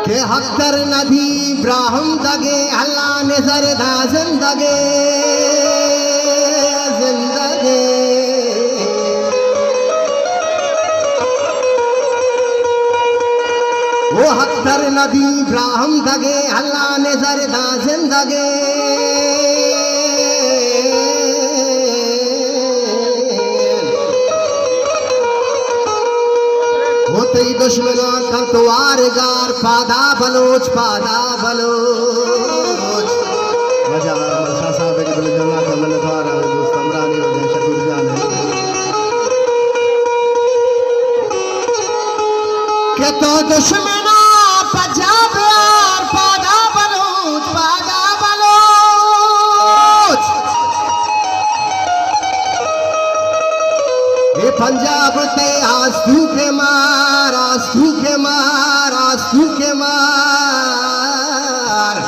के हक्कर नदी ब्राह्म दगे अल्लाह ने जरदा जिंदगे जिंदगे वो हक्कर नदी ब्राह्म दगे अल्लाह ने जरदा जिंदगे होते दुश्मना कंतवार गार पादा बलोच पादा बलोच वजह शाह साहब के दिल जला का मन द्वारा दोस्त अमरानी हो जाए शकुर जाने के तो दुश्मना पंजाब यार पादा बलोच ये पंजाब ते आंसू के मार आंसू के मार आंसू के मार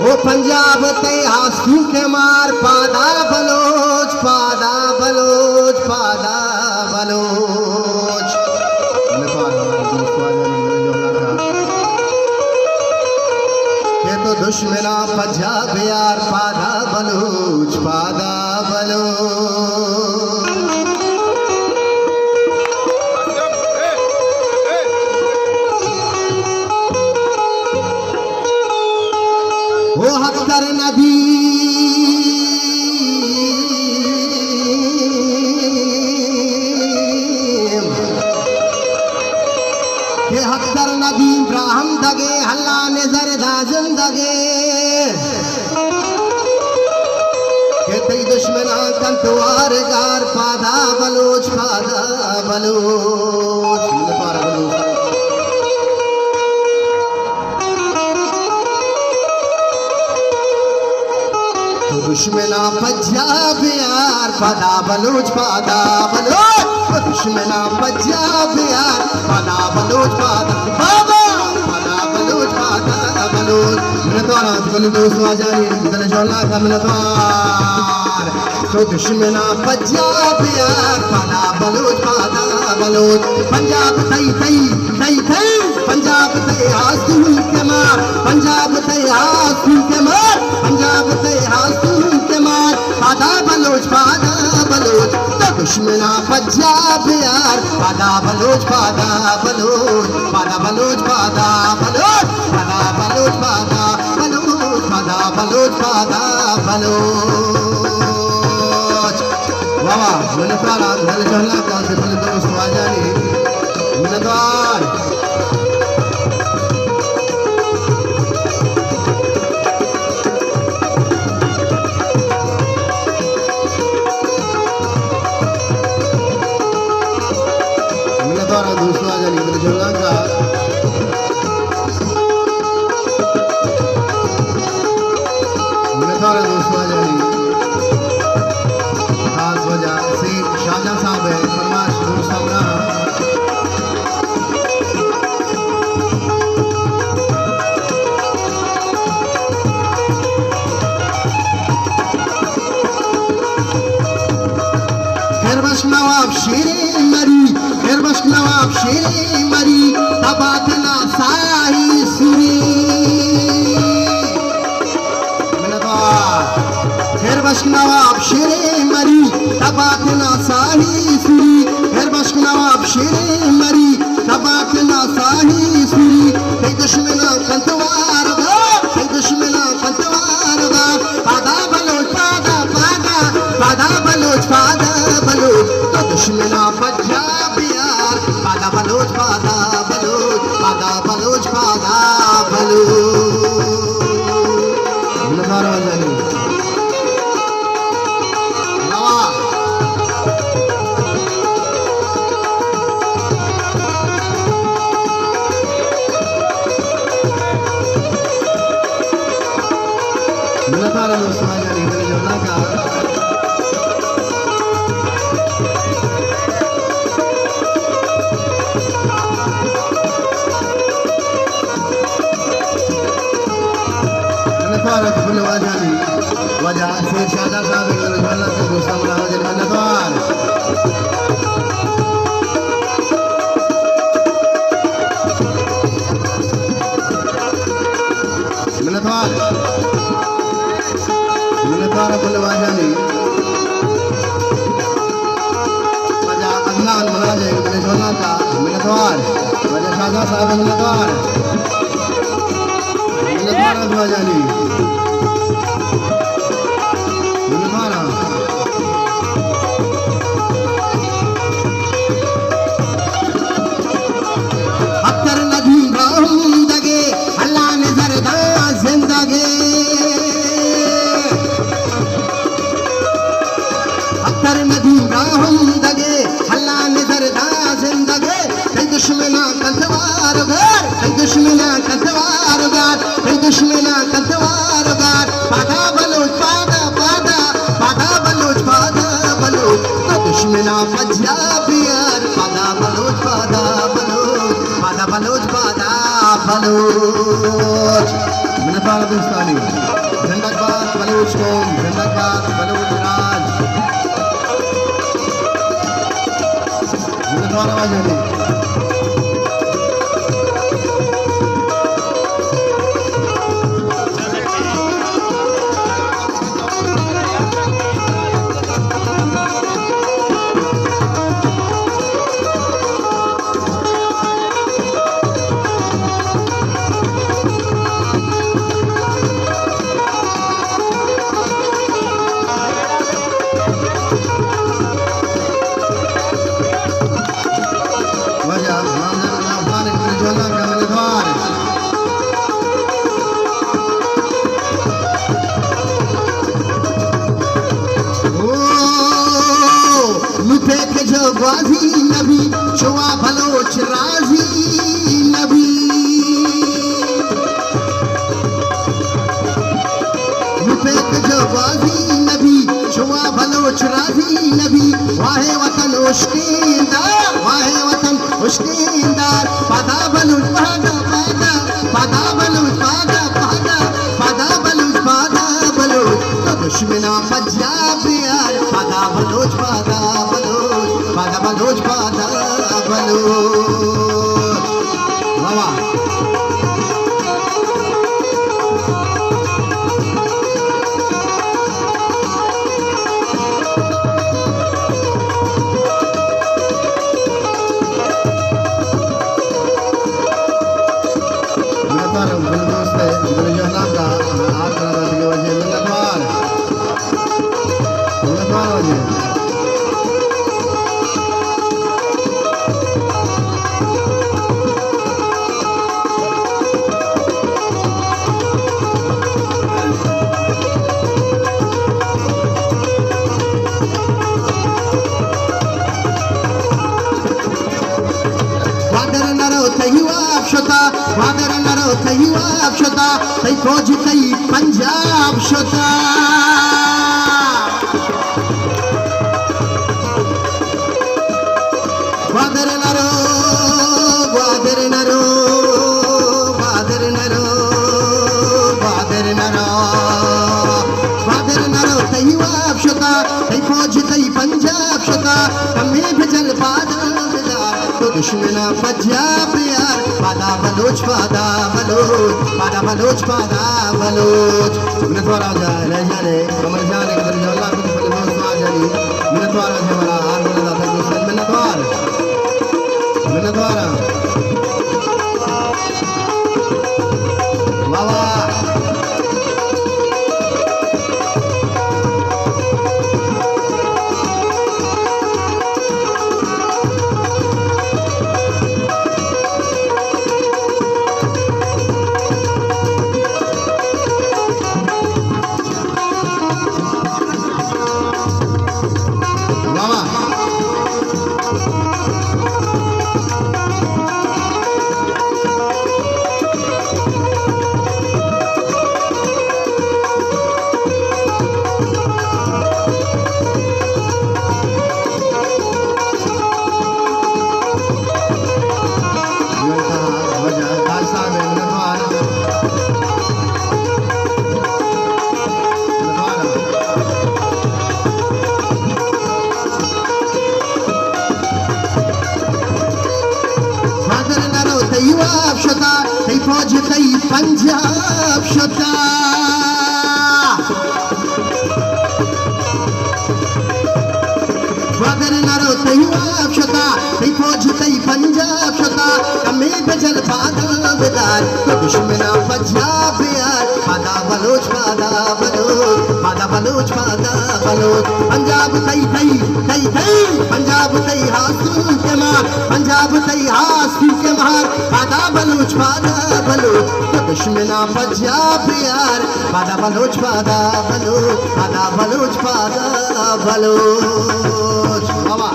वो पंजाब ते आंसू के मार पादा बलोच पादा बलोच पादा बलोच के तो दुश्मना पंजाब यार पादा बलोच पादा वो हक्कर नदी के हक्कर नदी ब्राह्म दगे अल्लाह ने जरदा जिंदगे तई दुश्मना कंतवार गार पादा बलोच तो दुश्मना पंजाब यार पादा बलोच दुश्मना पंजाब यार पादा बलोच बाबा पादा बलोच मेरे द्वारा बोले दोस्तों आ जानी इधर जोला का मेरे द्वार तो दुश्मना पंजाब यार पादा बलोच पंजाब तई पंजाब तई आंसू के मार पंजाब तई आंसू के मार पंजाब तई आंसू के मार पादा बलोच तो दुश्मना पंजाब यार पादा बलोच वाह मैंने तारा मैंने जहला का से बोले दोस्त आ जानी मैंने द्वार मैंने द्वारा दोस्त आ जानी मैंने जहला का मैंने द्वारा दोस्त आ जानी शाहजहां साहब है फरमाश दोस्त हमरा खैरबख्श नवाब शेरे मरी तबादला साही सुरी खैरबख्श नवाब शेरे मरी तबादला साही सुरी खैरबख्श नवाब शेरे मरी तबादला साही सुरी कई दुश्मना कंतवार पादा बलोच तो दुश्मना पंजाब यार पादा बलोच वजह से शादा साहब के गुस्सा आगा साहब मिलतवार जानी अख्तर नदी बाहुम दगे अल्लाह ने जरदा जिंदगी अख्तर नदी बाहुम दगे अल्लाह ने जरदा जिंदगी कई दुश्मना कतवार घर कई दुश्मना कतवार घर कई दुश्मना कतवार घर पादा बलूच पादा पादा पादा बलूच पादा बलूच दुश्मना फज्जा पियर पादा बलूच पादा बलूच पादा बलूच पादा बलूच मिनताल दोस्तानी जिंदाबाद बलूच कौम जिंदाबाद बलूच राज मिनताल आवाज़ गाजी नबी छुआ बलोच राजी नबी मुपेक जो गाजी नबी छुआ बलोच राजी नबी वाहे वतन उश्किंदार वाहे वतन उश्किंदार पादा बलूच पादा पादा पादा बलूच पादा पादा पादा बलूच पादा बलूच दुश्मना फज्जा प्यार पादा बलूच पादा बलूच पादा बलूच पादा बलूच बाबा वादर नरो थई वाप शता थई फौज थई पंजाब शता वादर नरो वादर नरो वादर नरो वादर नरो वादर नरो थई वाप शता थई फौज थई पंजाब शता कमे भजल बादल दुश्मना फज्जा प्यार पादा बलूच पादा बलूच पादा बलूच पादा बलूच मिनट वाला जाए जाने कमर जाने कदर जल्ला कुछ बलूच आ जानी मिनट वाला है हमारा हार बोला था दूसरा मिनट वाला वाह फौज थई पंजाब शता वादर नरो थई वाप शता थई फौज थई पंजाब शता कमी पे चल बादल बेदार तो दुश्मना पंजाब यार पादा बलोच पादा बलोच पादा बलोच पादा बलोच पंजाब तई तई तई तई पंजाब तई हासू के मार पंजाब तई हासू के मार पादा बलोच तो दुश्मना पंजाब यार पादा बलोच पादा बलोच पादा बलोच बाबा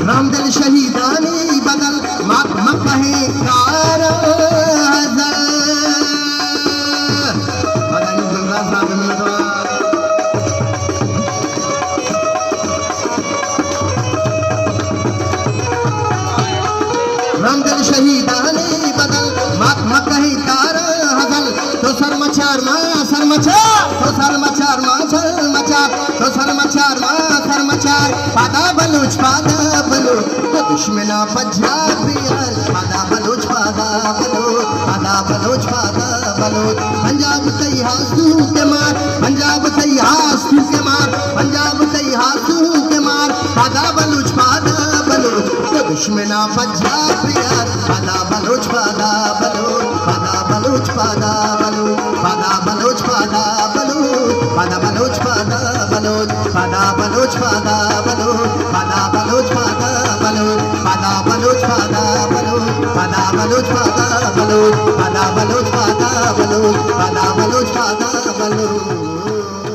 रामदल शहीदानी बदल मकहे कार रामदल शहीदानी बदल मकहे कार हजल तो सरमचार मां सरमचार तो सरमचार मां सरमचार तो सरमचार मां सरमचार पादा बलोच तो दुश्मना पंजाब यार पादा बलोच पंजाब तई हासू के मार पंजाब तई हासू के मार पंजाब तई हासू के मार पादा बलोच तो दुश्मना पंजाब यार पादा बलोच पादा बलोच पादा बलोच पादा बलोच पादा बलोच पादा बलोच पादा बलोच पादा बलोच पादा बलोच पादा बलोच पादा बलोच पादा बलोच पादा बलोच पादा बलोच पादा बलोच पादा बलोच पादा बलोच